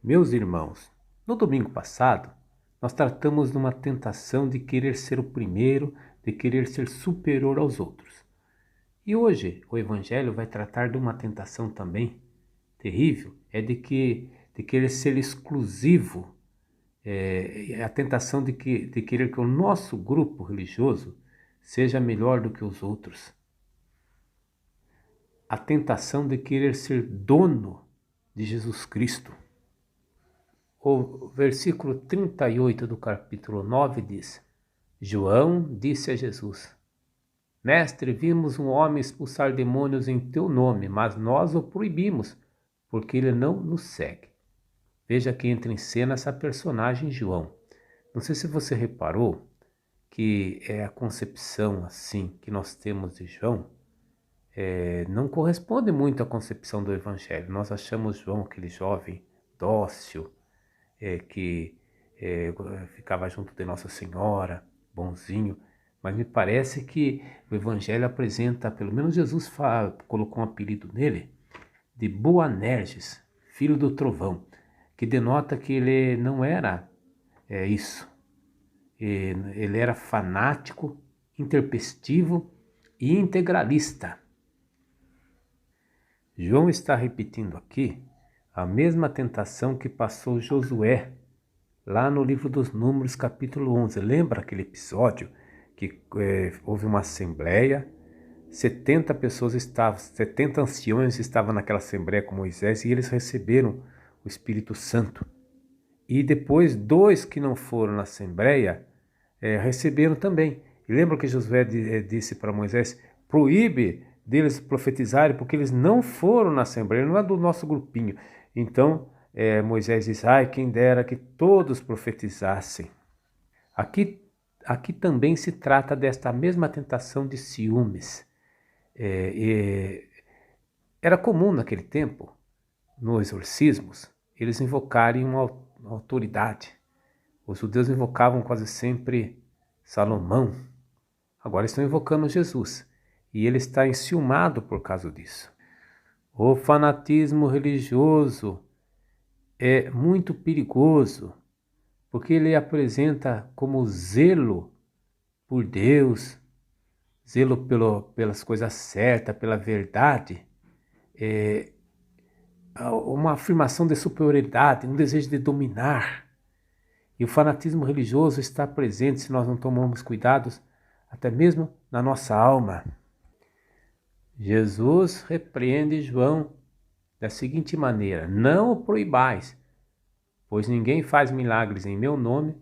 Meus irmãos, no domingo passado, nós tratamos de uma tentação de querer ser o primeiro, de querer ser superior aos outros. E hoje o Evangelho vai tratar de uma tentação também terrível, de querer ser exclusivo, a tentação de querer que o nosso grupo religioso seja melhor do que os outros. A tentação de querer ser dono de Jesus Cristo. O versículo 38 do capítulo 9 diz: João disse a Jesus: Mestre, vimos um homem expulsar demônios em teu nome, mas nós o proibimos, porque ele não nos segue. Veja que entra em cena essa personagem João. Não sei se você reparou que a concepção assim que nós temos de João não corresponde muito à concepção do Evangelho. Nós achamos João aquele jovem dócil, que ficava junto de Nossa Senhora, bonzinho, mas me parece que o Evangelho apresenta, pelo menos Jesus colocou um apelido nele, de Boanerges, filho do trovão, que denota que ele não era isso. Ele era fanático, intempestivo e integralista. João está repetindo aqui a mesma tentação que passou Josué, lá no livro dos Números, capítulo 11. Lembra aquele episódio que houve uma assembleia, 70 anciões estavam naquela assembleia com Moisés e eles receberam o Espírito Santo. E depois 2 que não foram na assembleia receberam também. E lembra que Josué disse para Moisés: proíbe deles profetizarem, porque eles não foram na assembleia, não é do nosso grupinho. Então Moisés diz: ai, quem dera que todos profetizassem. Aqui também se trata desta mesma tentação de ciúmes. Era comum naquele tempo, nos exorcismos, eles invocarem uma autoridade. Os judeus invocavam quase sempre Salomão. Agora estão invocando Jesus. E ele está enciumado por causa disso. O fanatismo religioso é muito perigoso, porque ele apresenta como zelo por Deus, zelo pelas coisas certas, pela verdade, uma afirmação de superioridade, um desejo de dominar. E o fanatismo religioso está presente se nós não tomarmos cuidados, até mesmo na nossa alma. Jesus repreende João da seguinte maneira: não o proibais, pois ninguém faz milagres em meu nome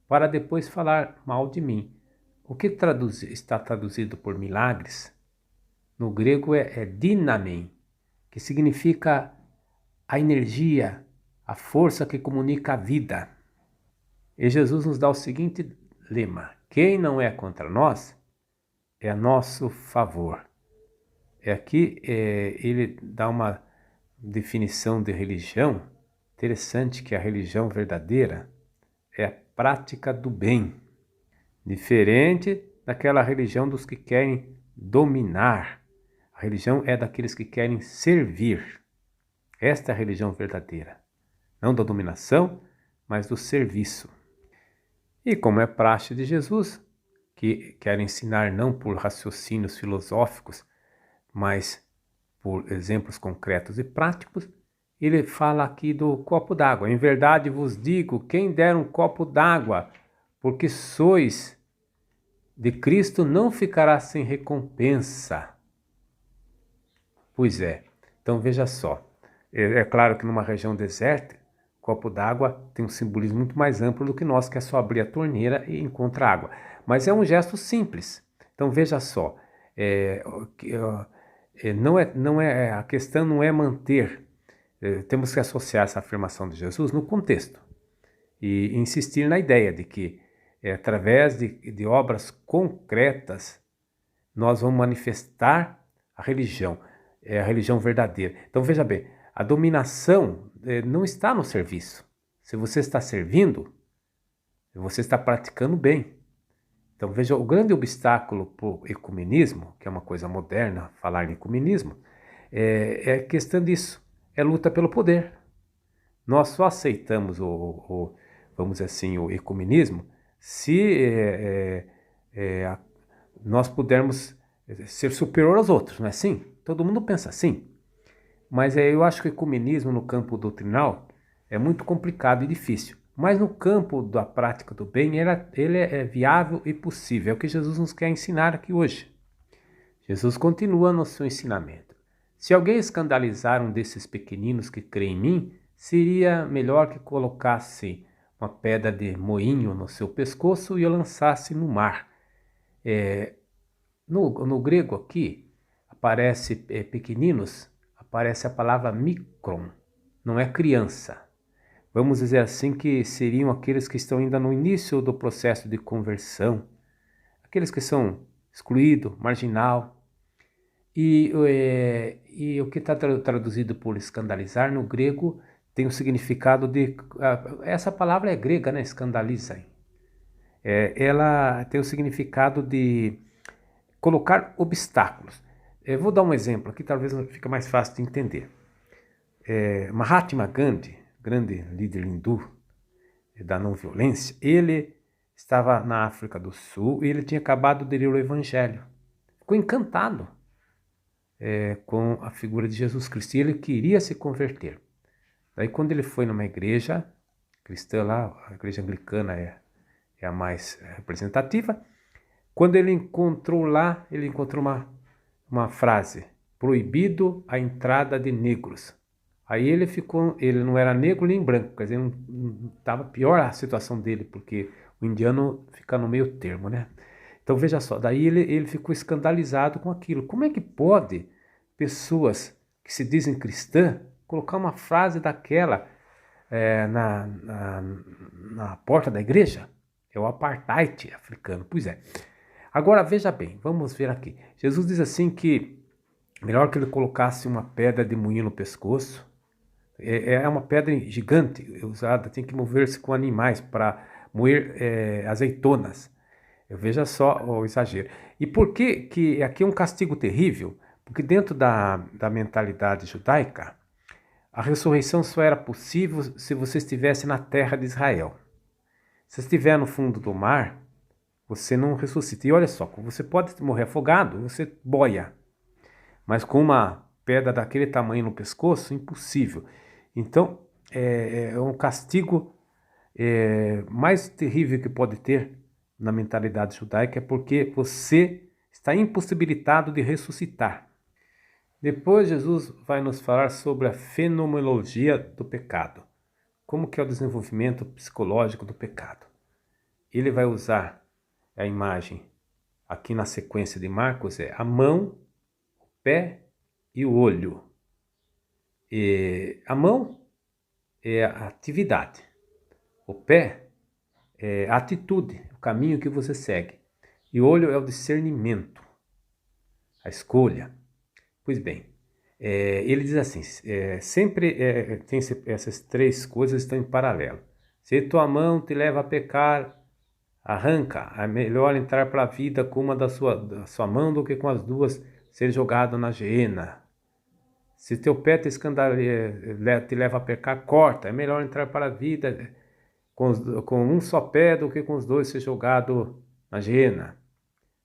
para depois falar mal de mim. O que está traduzido por milagres, no grego é dynamin, que significa a energia, a força que comunica a vida. E Jesus nos dá o seguinte lema: quem não é contra nós é a nosso favor. Aqui ele dá uma definição de religião interessante, que a religião verdadeira é a prática do bem, diferente daquela religião dos que querem dominar. A religião é daqueles que querem servir. Esta é a religião verdadeira, não da dominação, mas do serviço. E como é praxe de Jesus, que quer ensinar não por raciocínios filosóficos, mas por exemplos concretos e práticos, ele fala aqui do copo d'água. Em verdade vos digo, quem der um copo d'água, porque sois de Cristo, não ficará sem recompensa. Pois é. Então veja só. É claro que numa região deserta, copo d'água tem um simbolismo muito mais amplo do que nós, que é só abrir a torneira e encontra água. Mas é um gesto simples. Então veja só. A questão não é manter. Temos que associar essa afirmação de Jesus no contexto e insistir na ideia de que através de obras concretas nós vamos manifestar a religião verdadeira. Então veja bem, a dominação não está no serviço. Se você está servindo, você está praticando bem. Então veja, o grande obstáculo para o ecumenismo, que é uma coisa moderna falar em ecumenismo, é questão disso, é luta pelo poder. Nós só aceitamos vamos dizer assim, o ecumenismo se nós pudermos ser superior aos outros, não é assim? Todo mundo pensa assim. Mas eu acho que o ecumenismo no campo doutrinal é muito complicado e difícil. Mas no campo da prática do bem, ele é viável e possível. É o que Jesus nos quer ensinar aqui hoje. Jesus continua no seu ensinamento. Se alguém escandalizar um desses pequeninos que crê em mim, seria melhor que colocasse uma pedra de moinho no seu pescoço e o lançasse no mar. No grego aqui, aparece pequeninos, aparece a palavra micron, não é criança. Vamos dizer assim que seriam aqueles que estão ainda no início do processo de conversão, aqueles que são excluídos, marginal. E o que está traduzido por escandalizar no grego tem o significado de... essa palavra é grega, né? Escandalizem. Ela tem o significado de colocar obstáculos. Vou dar um exemplo aqui, talvez fique mais fácil de entender. Mahatma Gandhi, grande líder hindu da não violência, ele estava na África do Sul e ele tinha acabado de ler o Evangelho. Ficou encantado com a figura de Jesus Cristo e ele queria se converter. Daí quando ele foi numa igreja cristã lá, a igreja anglicana é a mais representativa, quando ele encontrou lá, ele encontrou uma frase: proibido a entrada de negros. Aí ele não era negro nem branco, quer dizer, estava pior a situação dele, porque o indiano fica no meio termo, né? Então veja só, daí ele ficou escandalizado com aquilo. Como é que pode pessoas que se dizem cristãs colocar uma frase daquela na porta da igreja? É o apartheid africano, pois é. Agora veja bem, vamos ver aqui. Jesus diz assim que melhor que ele colocasse uma pedra de moinho no pescoço. É uma pedra gigante usada, tem que mover-se com animais para moer azeitonas. Veja só o exagero. E por que aqui é um castigo terrível? Porque dentro da mentalidade judaica, a ressurreição só era possível se você estivesse na terra de Israel. Se estiver no fundo do mar, você não ressuscita. E olha só, você pode morrer afogado, você boia. Mas com uma pedra daquele tamanho no pescoço, impossível. Então, é um castigo mais terrível que pode ter na mentalidade judaica, é porque você está impossibilitado de ressuscitar. Depois Jesus vai nos falar sobre a fenomenologia do pecado. Como que é o desenvolvimento psicológico do pecado. Ele vai usar a imagem, aqui na sequência de Marcos, a mão, o pé e o olho. A mão é a atividade. O pé é a atitude, o caminho que você segue. E o olho é o discernimento, a escolha. Pois bem, ele diz assim, sempre tem essas três coisas estão em paralelo. Se tua mão te leva a pecar, arranca. É melhor entrar para a vida com uma da sua mão do que com as duas ser jogado na geena. Se teu pé te leva a pecar, corta. É melhor entrar para a vida com um só pé do que com os dois ser jogado na geena.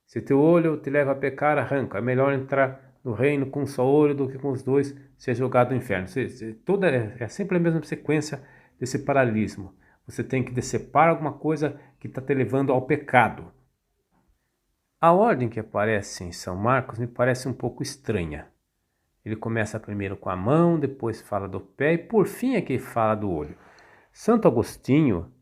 Se teu olho te leva a pecar, arranca. É melhor entrar no reino com um só olho do que com os dois ser jogado no inferno. Toda é sempre a mesma sequência desse paralelismo. Você tem que decepar alguma coisa que está te levando ao pecado. A ordem que aparece em São Marcos me parece um pouco estranha. Ele começa primeiro com a mão, depois fala do pé e por fim é que fala do olho. Santo Agostinho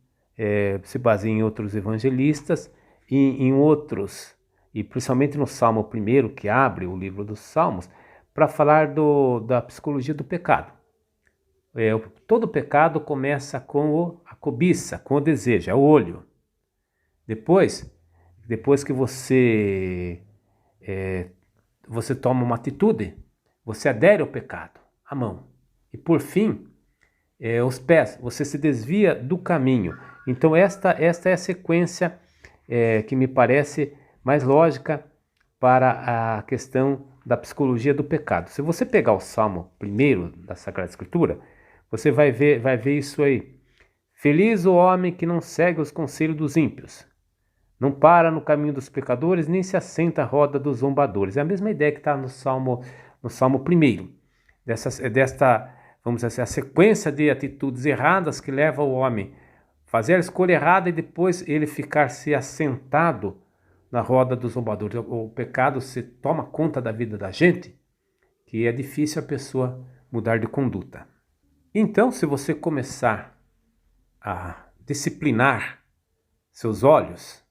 se baseia em outros evangelistas e em outros, e principalmente no Salmo 1, que abre o livro dos Salmos, para falar da psicologia do pecado. Todo pecado começa com a cobiça, com o desejo, é o olho. Depois que você toma uma atitude, você adere ao pecado, a mão. E por fim, os pés, você se desvia do caminho. Então esta é a sequência que me parece mais lógica para a questão da psicologia do pecado. Se você pegar o Salmo 1 da Sagrada Escritura, Você vai ver isso aí. Feliz o homem que não segue os conselhos dos ímpios, não para no caminho dos pecadores, nem se assenta à roda dos zombadores. É a mesma ideia que está no Salmo 1, desta, vamos dizer assim, a sequência de atitudes erradas que leva o homem a fazer a escolha errada e depois ele ficar se assentado na roda dos zombadores. O pecado se toma conta da vida da gente, que é difícil a pessoa mudar de conduta. Então, se você começar a disciplinar seus olhos,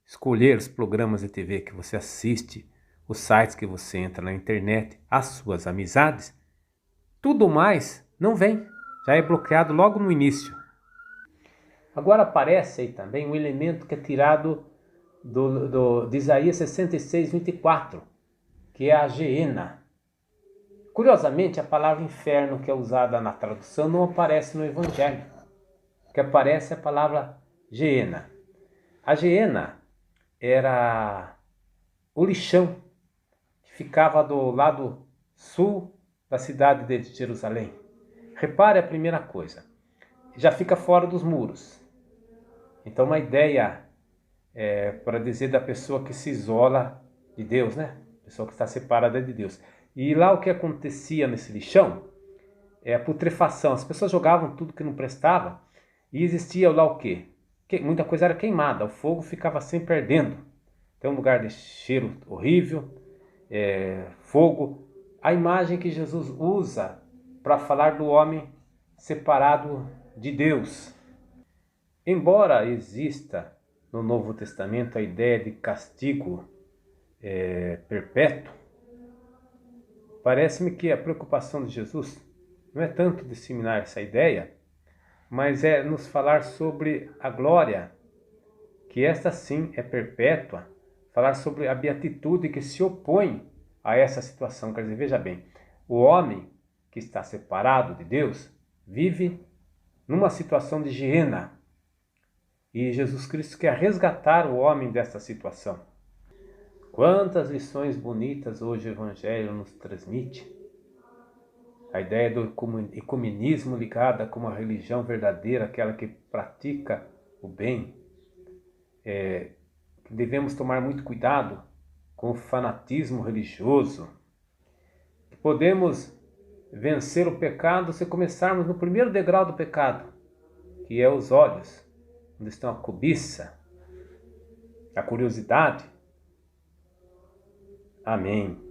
escolher os programas de TV que você assiste, os sites que você entra na internet, as suas amizades, tudo mais não vem, já é bloqueado logo no início. Agora aparece aí também um elemento que é tirado de Isaías 66, 24, que é a geena. Curiosamente, a palavra inferno que é usada na tradução não aparece no Evangelho. O que aparece é a palavra geena. A geena era o lixão que ficava do lado sul da cidade de Jerusalém. Repare a primeira coisa, já fica fora dos muros. Então uma ideia para dizer da pessoa que se isola de Deus, né? Pessoa que está separada de Deus. E lá o que acontecia nesse lixão é a putrefação. As pessoas jogavam tudo que não prestava e existia lá o quê? Muita coisa era queimada, o fogo ficava sempre ardendo. Então um lugar de cheiro horrível, fogo. A imagem que Jesus usa para falar do homem separado de Deus. Embora exista no Novo Testamento a ideia de castigo perpétuo, parece-me que a preocupação de Jesus não é tanto disseminar essa ideia, mas é nos falar sobre a glória, que esta sim é perpétua, falar sobre a beatitude que se opõe a essa situação. Quer dizer, veja bem, o homem que está separado de Deus vive numa situação de geena, e Jesus Cristo quer resgatar o homem dessa situação. Quantas lições bonitas hoje o Evangelho nos transmite. A ideia do ecumenismo ligada com uma religião verdadeira, aquela que pratica o bem. Devemos tomar muito cuidado com o fanatismo religioso. Podemos vencer o pecado se começarmos no primeiro degrau do pecado, que é os olhos, onde estão a cobiça, a curiosidade. Amém.